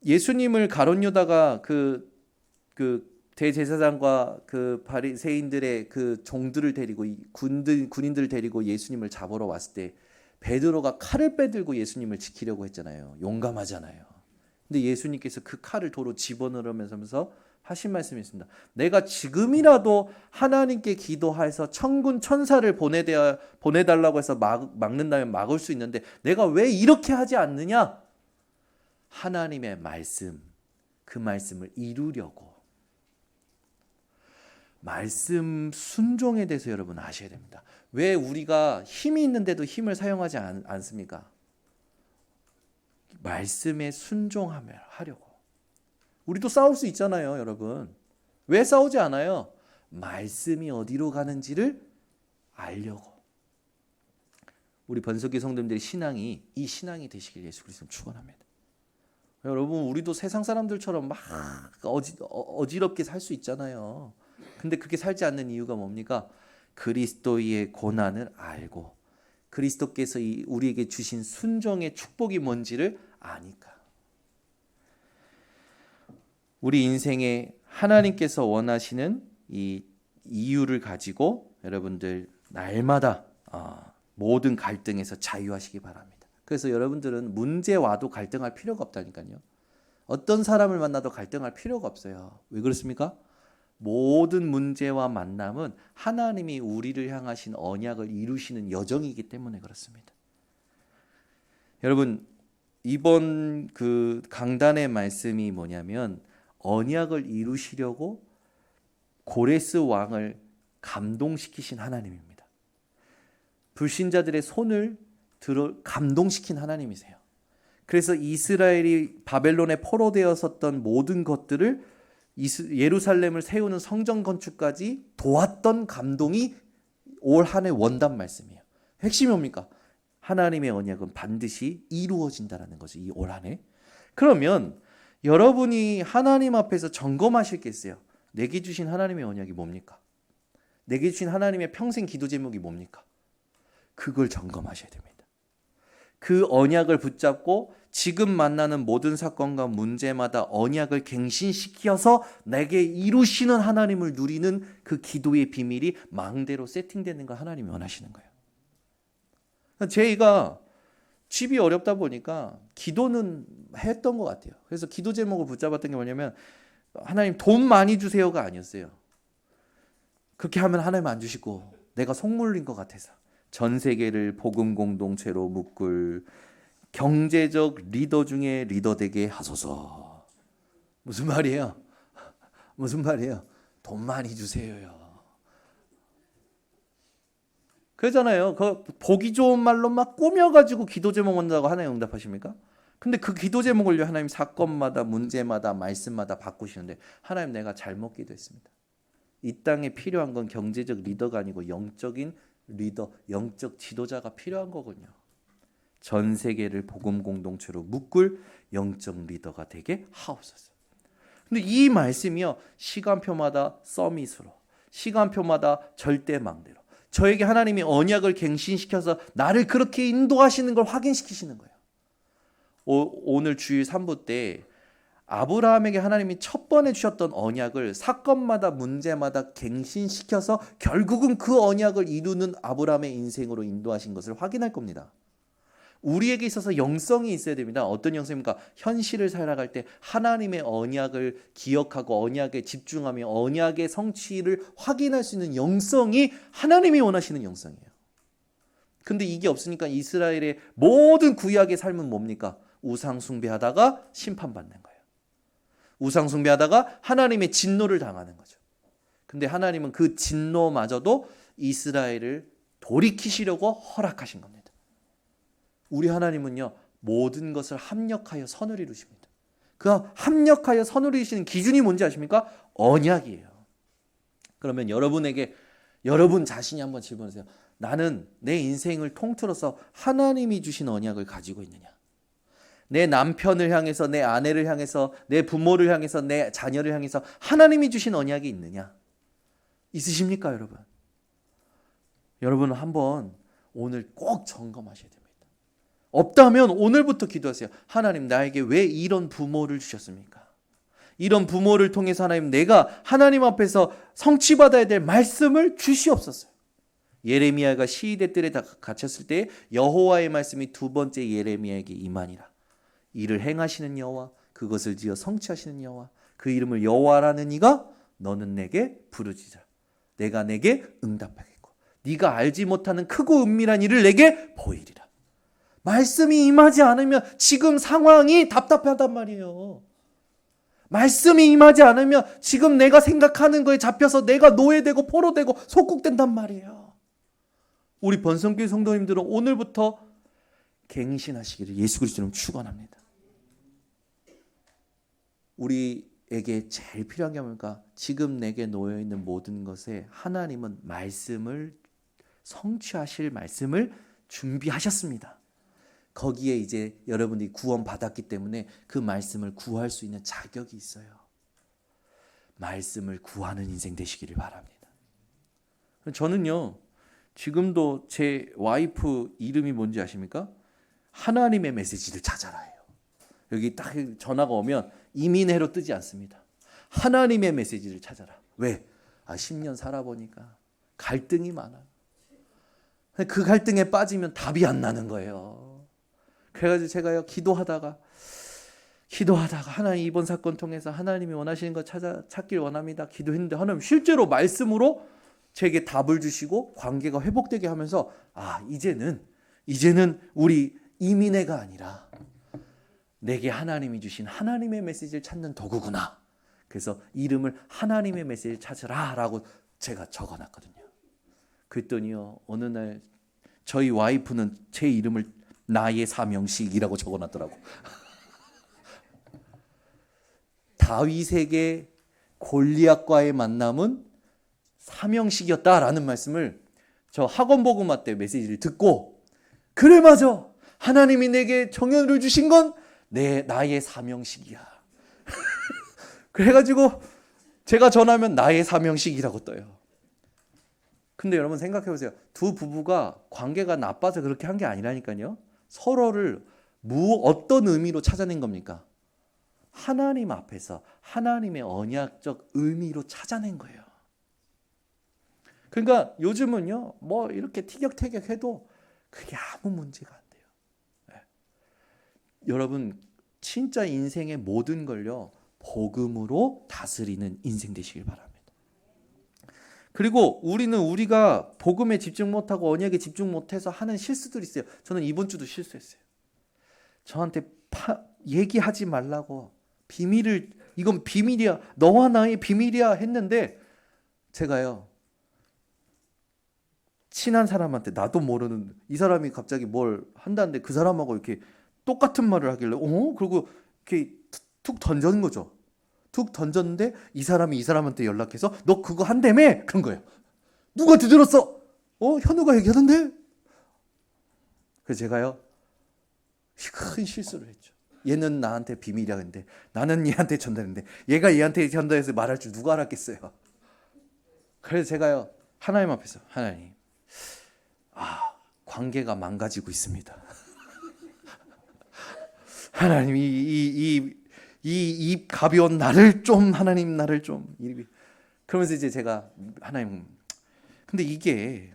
예수님을 가룟 유다가 그 대제사장과 그 바리새인들의 그 종들을 데리고 군인들을 데리고 예수님을 잡으러 왔을 때 베드로가 칼을 빼들고 예수님을 지키려고 했잖아요. 용감하잖아요. 근데 예수님께서 그 칼을 도로 집어넣으면서 하신 말씀이 있습니다. 내가 지금이라도 하나님께 기도해서 천군 천사를 보내달라고 해서 막는다면 막을 수 있는데 내가 왜 이렇게 하지 않느냐? 하나님의 말씀, 그 말씀을 이루려고. 말씀 순종에 대해서 여러분 아셔야 됩니다. 왜 우리가 힘이 있는데도 힘을 사용하지 않습니까? 말씀에 순종하려고. 우리도 싸울 수 있잖아요, 여러분. 왜 싸우지 않아요? 말씀이 어디로 가는지를 알려고. 우리 번석기 성도님들의 신앙이 이 신앙이 되시길 예수 그리스도는 축원합니다. 여러분, 우리도 세상 사람들처럼 막 어지럽게 살 수 있잖아요. 근데 그렇게 살지 않는 이유가 뭡니까? 그리스도의 고난을 알고 그리스도께서 우리에게 주신 순종의 축복이 뭔지를 아니까. 우리 인생에 하나님께서 원하시는 이 이유를 가지고 여러분들 날마다 모든 갈등에서 자유하시기 바랍니다. 그래서 여러분들은 문제 와도 갈등할 필요가 없다니까요. 어떤 사람을 만나도 갈등할 필요가 없어요. 왜 그렇습니까? 모든 문제와 만남은 하나님이 우리를 향하신 언약을 이루시는 여정이기 때문에 그렇습니다. 여러분, 이번 그 강단의 말씀이 뭐냐면 언약을 이루시려고 고레스 왕을 감동시키신 하나님입니다. 불신자들의 손을 들어 감동시킨 하나님이세요. 그래서 이스라엘이 바벨론에 포로되었었던 모든 것들을 예루살렘을 세우는 성전 건축까지 도왔던 감동이 올 한 해 원단 말씀이에요. 핵심이 뭡니까? 하나님의 언약은 반드시 이루어진다는 거죠. 이 올 한 해. 그러면 여러분이 하나님 앞에서 점검하실 게 있어요. 내게 주신 하나님의 언약이 뭡니까? 내게 주신 하나님의 평생 기도 제목이 뭡니까? 그걸 점검하셔야 됩니다. 그 언약을 붙잡고 지금 만나는 모든 사건과 문제마다 언약을 갱신시켜서 내게 이루시는 하나님을 누리는 그 기도의 비밀이 망대로 세팅되는 걸 하나님이 원하시는 거예요. 제가 집이 어렵다 보니까 기도는 했던 것 같아요. 그래서 기도 제목을 붙잡았던 게 뭐냐면 하나님 돈 많이 주세요가 아니었어요. 그렇게 하면 하나님 안 주시고 내가 속물린 것 같아서 전 세계를 복음 공동체로 묶을 경제적 리더 중에 리더 되게 하소서. 무슨 말이에요? 무슨 말이에요? 돈 많이 주세요요. 그러잖아요. 그 보기 좋은 말로 막 꾸며가지고 기도 제목 온다고 하나님 응답하십니까? 근데 그 기도 제목을 하나님 사건마다 문제마다 말씀마다 바꾸시는데 하나님 내가 잘못 기도했습니다. 이 땅에 필요한 건 경제적 리더가 아니고 영적인 리더, 영적 지도자가 필요한 거군요. 전 세계를 복음 공동체로 묶을 영적 리더가 되게 하옵소서. 근데 이 말씀이요, 시간표마다 서밋으로, 시간표마다 절대망대로 저에게 하나님이 언약을 갱신시켜서 나를 그렇게 인도하시는 걸 확인시키시는 거예요. 오늘 주일 3부 때 아브라함에게 하나님이 첫 번에 주셨던 언약을 사건마다 문제마다 갱신시켜서 결국은 그 언약을 이루는 아브라함의 인생으로 인도하신 것을 확인할 겁니다. 우리에게 있어서 영성이 있어야 됩니다. 어떤 영성입니까? 현실을 살아갈 때 하나님의 언약을 기억하고 언약에 집중하며 언약의 성취를 확인할 수 있는 영성이 하나님이 원하시는 영성이에요. 근데 이게 없으니까 이스라엘의 모든 구약의 삶은 뭡니까? 우상 숭배하다가 심판받는 거예요. 우상 숭배하다가 하나님의 진노를 당하는 거죠. 근데 하나님은 그 진노마저도 이스라엘을 돌이키시려고 허락하신 겁니다. 우리 하나님은요, 모든 것을 합력하여 선을 이루십니다. 그 합력하여 선을 이루시는 기준이 뭔지 아십니까? 언약이에요. 그러면 여러분 자신이 한번 질문하세요. 나는 내 인생을 통틀어서 하나님이 주신 언약을 가지고 있느냐? 내 남편을 향해서, 내 아내를 향해서, 내 부모를 향해서, 내 자녀를 향해서 하나님이 주신 언약이 있느냐? 있으십니까, 여러분? 여러분은 한번 오늘 꼭 점검하셔야 됩니다. 없다면 오늘부터 기도하세요. 하나님, 나에게 왜 이런 부모를 주셨습니까? 이런 부모를 통해서 하나님, 내가 하나님 앞에서 성취받아야 될 말씀을 주시옵소서. 예레미야가 시위대 뜰에 갇혔을 때 여호와의 말씀이 두 번째 예레미야에게 임하니라. 이를 행하시는 여호와, 그것을 지어 성취하시는 여호와, 그 이름을 여호와라는 이가 너는 내게 부르짖으라. 내가 내게 응답하겠고 네가 알지 못하는 크고 은밀한 일을 내게 보이리라. 말씀이 임하지 않으면 지금 상황이 답답하단 말이에요. 말씀이 임하지 않으면 지금 내가 생각하는 거에 잡혀서 내가 노예되고 포로되고 속국된단 말이에요. 우리 번성교회 성도님들은 오늘부터 갱신하시기를 예수 그리스도로 축원합니다. 우리에게 제일 필요한 게 뭡니까? 지금 내게 놓여 있는 모든 것에 하나님은 말씀을 성취하실 말씀을 준비하셨습니다. 거기에 이제 여러분이 구원 받았기 때문에 그 말씀을 구할 수 있는 자격이 있어요. 말씀을 구하는 인생 되시기를 바랍니다. 저는요, 지금도 제 와이프 이름이 뭔지 아십니까? 하나님의 메시지를 찾아라예요. 여기 딱 전화가 오면 이민혜로 뜨지 않습니다. 하나님의 메시지를 찾아라. 왜? 10년 살아보니까 갈등이 많아. 그 갈등에 빠지면 답이 안 나는 거예요. 그래가지고 제가요, 기도하다가 하나님 이번 사건 통해서 하나님이 원하시는 거 찾길 원합니다. 기도했는데 하나님 실제로 말씀으로 제게 답을 주시고 관계가 회복되게 하면서 이제는 우리 이민혜가 아니라 내게 하나님이 주신 하나님의 메시지를 찾는 도구구나. 그래서 이름을 하나님의 메시지를 찾으라 라고 제가 적어놨거든요. 그랬더니요, 어느 날 저희 와이프는 제 이름을 나의 사명식이라고 적어놨더라고. 다윗에게 골리앗과의 만남은 사명식이었다라는 말씀을 저 학원복음화 때 메시지를 듣고, 그래 맞아, 하나님이 내게 정연을 주신 건 나의 사명식이야. 그래가지고 제가 전하면 나의 사명식이라고 떠요. 근데 여러분 생각해 보세요. 두 부부가 관계가 나빠서 그렇게 한 게 아니라니까요. 서로를 어떤 의미로 찾아낸 겁니까? 하나님 앞에서 하나님의 언약적 의미로 찾아낸 거예요. 그러니까 요즘은요, 뭐 이렇게 티격태격해도 그게 아무 문제가 안 돼요. 네. 여러분 진짜 인생의 모든 걸요, 복음으로 다스리는 인생 되시길 바랍니다. 그리고 우리가 복음에 집중 못하고 언약에 집중 못해서 하는 실수들이 있어요. 저는 이번 주도 실수했어요. 저한테 얘기하지 말라고 이건 비밀이야, 너와 나의 비밀이야 했는데, 제가요, 친한 사람한테, 나도 모르는 이 사람이 갑자기 뭘 한다는데 그 사람하고 이렇게 똑같은 말을 하길래 그리고 이렇게 툭 던진 거죠. 툭 던졌는데 이 사람한테 연락해서 너 그거 한다며? 그런 거예요. 누가 들었어? 현우가 얘기하던데? 그래서 제가요, 큰 실수를 했죠. 얘는 나한테 비밀이야 근데 나는 얘한테 전달했는데 얘가 얘한테 전달해서 말할 줄 누가 알았겠어요. 그래서 제가요, 하나님 앞에서, 하나님, 관계가 망가지고 있습니다. 하나님, 이 가벼운 나를 좀, 하나님 나를 좀. 그러면서 이제 제가, 하나님, 근데 이게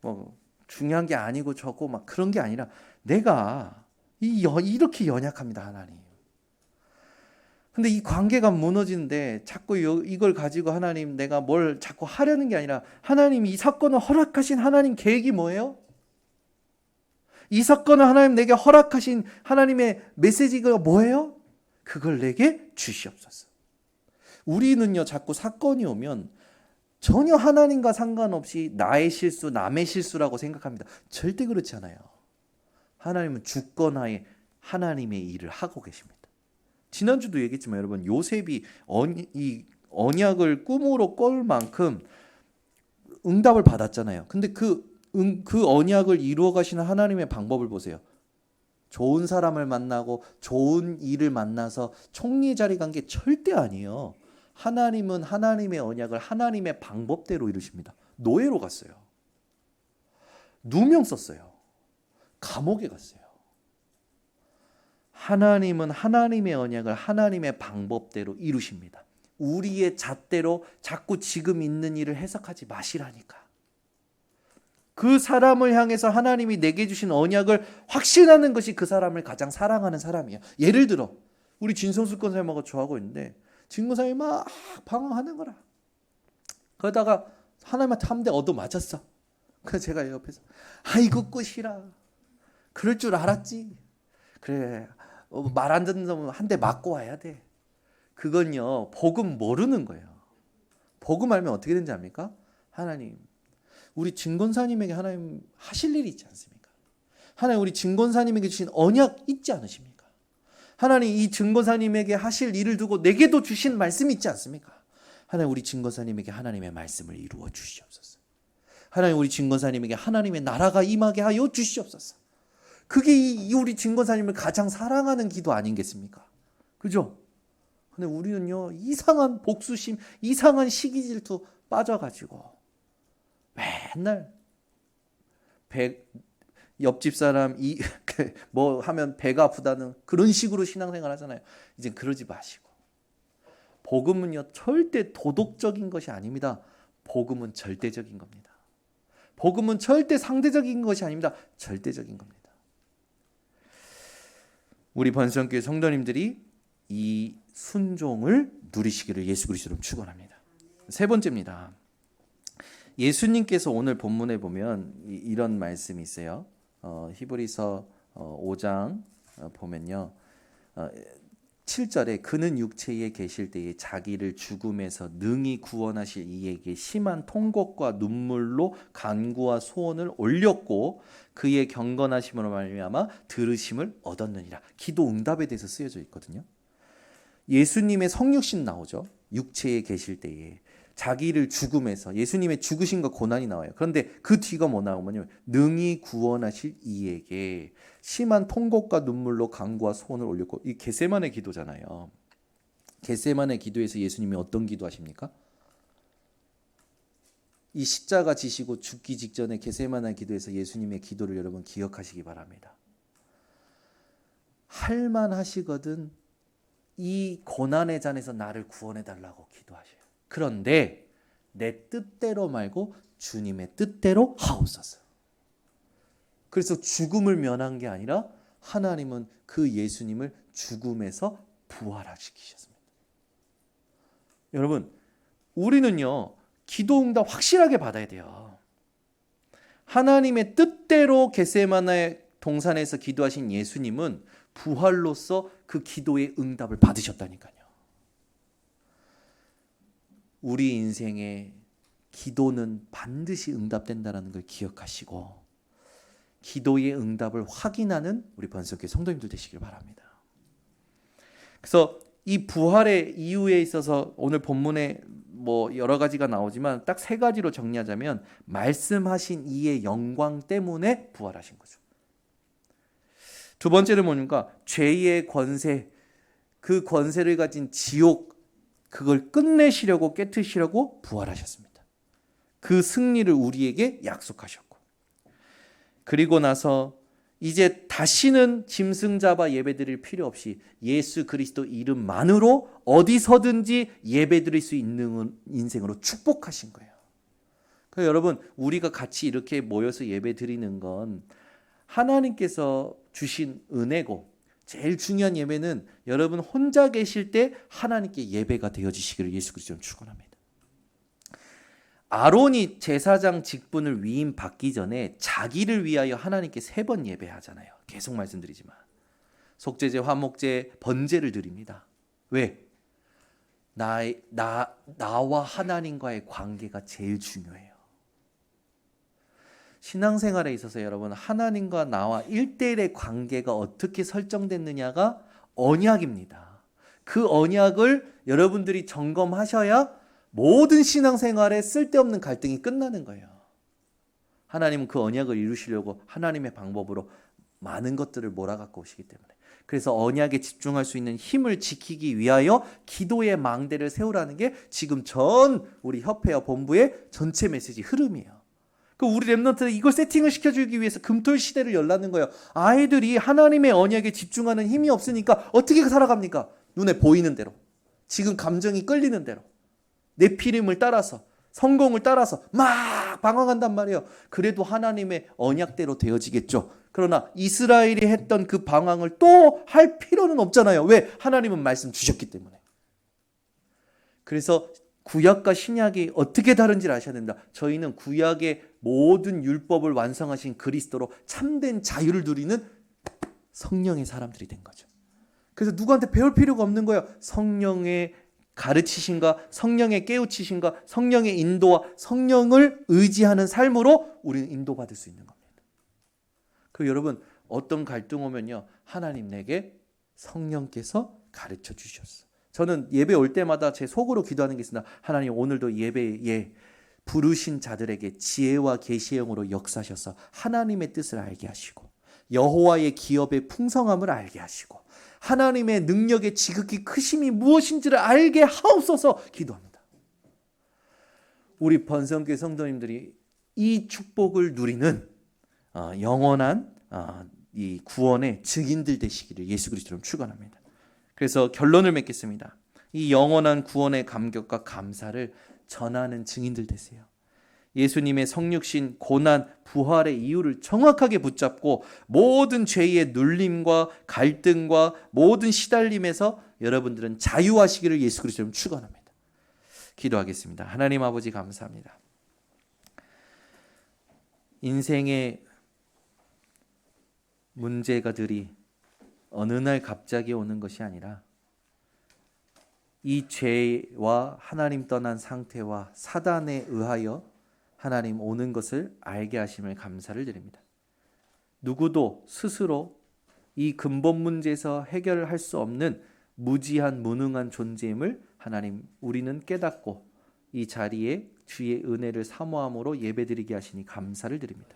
뭐 중요한 게 아니고 저거 막 그런 게 아니라 내가 이렇게 연약합니다, 하나님. 근데 이 관계가 무너지는데 자꾸 이걸 가지고 하나님 내가 뭘 자꾸 하려는 게 아니라, 하나님 이 사건을 허락하신 하나님 계획이 뭐예요? 이 사건을 하나님 내게 허락하신 하나님의 메시지가 뭐예요? 그걸 내게 주시옵소서. 우리는요, 자꾸 사건이 오면 전혀 하나님과 상관없이 나의 실수, 남의 실수라고 생각합니다. 절대 그렇지 않아요. 하나님은 주권하에 하나님의 일을 하고 계십니다. 지난주도 얘기했지만 여러분, 요셉이 이 언약을 꿈으로 꿀 만큼 응답을 받았잖아요. 근데 그 언약을 이루어 가시는 하나님의 방법을 보세요. 좋은 사람을 만나고 좋은 일을 만나서 총리 자리 간 게 절대 아니에요. 하나님은 하나님의 언약을 하나님의 방법대로 이루십니다. 노예로 갔어요. 누명 썼어요. 감옥에 갔어요. 하나님은 하나님의 언약을 하나님의 방법대로 이루십니다. 우리의 잣대로 자꾸 지금 있는 일을 해석하지 마시라니까. 그 사람을 향해서 하나님이 내게 주신 언약을 확신하는 것이 그 사람을 가장 사랑하는 사람이에요. 예를 들어 우리 진성수 권사님하고 좋아하고 있는데 진권사님이 막 방황하는 거라. 그러다가 하나님한테 한 대 얻어 맞았어. 그래서 제가 옆에서 아이고 꽃이라. 그럴 줄 알았지. 그래, 말 안 듣는 놈은 한 대 맞고 와야 돼. 그건요, 복음 모르는 거예요. 복음 알면 어떻게 되는지 압니까? 하나님, 우리 진권사님에게 하나님 하실 일이 있지 않습니까? 하나님, 우리 진권사님에게 주신 언약 있지 않으십니까? 하나님, 이 진권사님에게 하실 일을 두고 내게도 주신 말씀이 있지 않습니까? 하나님, 우리 진권사님에게 하나님의 말씀을 이루어 주시옵소서. 하나님, 우리 진권사님에게 하나님의 나라가 임하게 하여 주시옵소서. 그게 우리 진권사님을 가장 사랑하는 기도 아니겠습니까? 그죠? 근데 우리는요, 이상한 복수심, 이상한 시기 질투 빠져가지고 맨날 옆집 사람 뭐 하면 배가 아프다는 그런 식으로 신앙생활 하잖아요. 이제 그러지 마시고. 복음은요, 절대 도덕적인 것이 아닙니다. 복음은 절대적인 겁니다. 복음은 절대 상대적인 것이 아닙니다. 절대적인 겁니다. 우리 번성교회 성도님들이 이 순종을 누리시기를 예수 그리스도로 축원합니다. 세 번째입니다. 예수님께서 오늘 본문에 보면 이런 말씀이 있어요. 히브리서 5장 보면요. 7절에 그는 육체에 계실 때에 자기를 죽음에서 능히 구원하실 이에게 심한 통곡과 눈물로 간구와 소원을 올렸고 그의 경건하심으로 말미암아 들으심을 얻었느니라. 기도 응답에 대해서 쓰여져 있거든요. 예수님의 성육신 나오죠. 육체에 계실 때에 자기를 죽음에서 예수님의 죽으심과 고난이 나와요. 그런데 그 뒤가 뭐 나오면요. 능히 구원하실 이에게 심한 통곡과 눈물로 간구와 소원을 올렸고, 이 겟세마네 기도잖아요. 겟세마네 기도에서 예수님이 어떤 기도하십니까? 이 십자가 지시고 죽기 직전에 겟세마네 기도에서 예수님의 기도를 여러분 기억하시기 바랍니다. 할만하시거든 이 고난의 잔에서 나를 구원해 달라고 기도하셔요. 그런데 내 뜻대로 말고 주님의 뜻대로 하옵소서. 그래서 죽음을 면한 게 아니라 하나님은 그 예수님을 죽음에서 부활시키셨습니다. 여러분, 우리는요, 기도 응답 확실하게 받아야 돼요. 하나님의 뜻대로 겟세마네 동산에서 기도하신 예수님은 부활로서 그 기도의 응답을 받으셨다니까요. 우리 인생의 기도는 반드시 응답된다는 걸 기억하시고 기도의 응답을 확인하는 우리 번성교회 성도님들 되시길 바랍니다. 그래서 이 부활의 이유에 있어서 오늘 본문에 뭐 여러 가지가 나오지만 딱 세 가지로 정리하자면 말씀하신 이의 영광 때문에 부활하신 거죠. 두 번째는 뭡니까? 죄의 권세, 그 권세를 가진 지옥, 그걸 끝내시려고 깨트시려고 부활하셨습니다. 그 승리를 우리에게 약속하셨고, 그리고 나서 이제 다시는 짐승 잡아 예배드릴 필요 없이 예수 그리스도 이름만으로 어디서든지 예배드릴 수 있는 인생으로 축복하신 거예요. 그러니까 여러분, 우리가 같이 이렇게 모여서 예배드리는 건 하나님께서 주신 은혜고, 제일 중요한 예배는 여러분 혼자 계실 때 하나님께 예배가 되어지시기를 예수 그리스도로 축원합니다. 아론이 제사장 직분을 위임받기 전에 자기를 위하여 하나님께 3번 예배하잖아요. 계속 말씀드리지만 속죄제, 화목제, 번제를 드립니다. 왜? 나와 하나님과의 관계가 제일 중요해요. 신앙생활에 있어서 여러분, 하나님과 나와 1대1의 관계가 어떻게 설정됐느냐가 언약입니다. 그 언약을 여러분들이 점검하셔야 모든 신앙생활에 쓸데없는 갈등이 끝나는 거예요. 하나님은 그 언약을 이루시려고 하나님의 방법으로 많은 것들을 몰아갖고 오시기 때문에, 그래서 언약에 집중할 수 있는 힘을 지키기 위하여 기도의 망대를 세우라는 게 지금 전 우리 협회와 본부의 전체 메시지 흐름이에요. 그 우리 랩런트는 이걸 세팅을 시켜주기 위해서 금토일 시대를 열라는 거예요. 아이들이 하나님의 언약에 집중하는 힘이 없으니까 어떻게 살아갑니까? 눈에 보이는 대로, 지금 감정이 끌리는 대로, 내 필임을 따라서, 성공을 따라서 막 방황한단 말이에요. 그래도 하나님의 언약대로 되어지겠죠. 그러나 이스라엘이 했던 그 방황을 또 할 필요는 없잖아요. 왜? 하나님은 말씀 주셨기 때문에. 그래서 구약과 신약이 어떻게 다른지를 아셔야 된다. 저희는 구약의 모든 율법을 완성하신 그리스도로 참된 자유를 누리는 성령의 사람들이 된 거죠. 그래서 누구한테 배울 필요가 없는 거예요. 성령의 가르치심과 성령의 깨우치심과 성령의 인도와 성령을 의지하는 삶으로 우리는 인도받을 수 있는 겁니다. 그리고 여러분, 어떤 갈등 오면요, 하나님 내게 성령께서 가르쳐 주셨어. 저는 예배 올 때마다 제 속으로 기도하는 게 있습니다. 하나님, 오늘도 예배에 부르신 자들에게 지혜와 계시의 영으로 역사하셔서 하나님의 뜻을 알게 하시고, 여호와의 기업의 풍성함을 알게 하시고, 하나님의 능력의 지극히 크심이 무엇인지를 알게 하옵소서 기도합니다. 우리 번성교회 성도님들이 이 축복을 누리는 영원한 이 구원의 증인들 되시기를 예수 그리스도로 축원합니다. 그래서 결론을 맺겠습니다. 이 영원한 구원의 감격과 감사를 전하는 증인들 되세요. 예수님의 성육신, 고난, 부활의 이유를 정확하게 붙잡고 모든 죄의 눌림과 갈등과 모든 시달림에서 여러분들은 자유하시기를 예수 그리스도로 축원합니다. 기도하겠습니다. 하나님 아버지, 감사합니다. 인생의 문제가들이 어느 날 갑자기 오는 것이 아니라 이 죄와 하나님 떠난 상태와 사단에 의하여 하나님 오는 것을 알게 하심을 감사를 드립니다. 누구도 스스로 이 근본 문제에서 해결할 수 없는 무지한 무능한 존재임을 하나님 우리는 깨닫고 이 자리에 주의 은혜를 사모함으로 예배드리게 하시니 감사를 드립니다.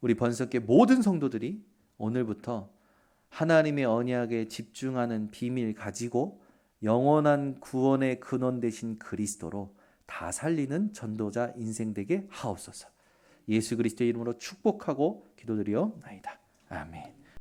우리 번석계 모든 성도들이 오늘부터 하나님의 언약에 집중하는 비밀 가지고 영원한 구원의 근원 되신 그리스도로 다 살리는 전도자 인생 되게 하옵소서. 예수 그리스도의 이름으로 축복하고 기도드리옵나이다. 아멘.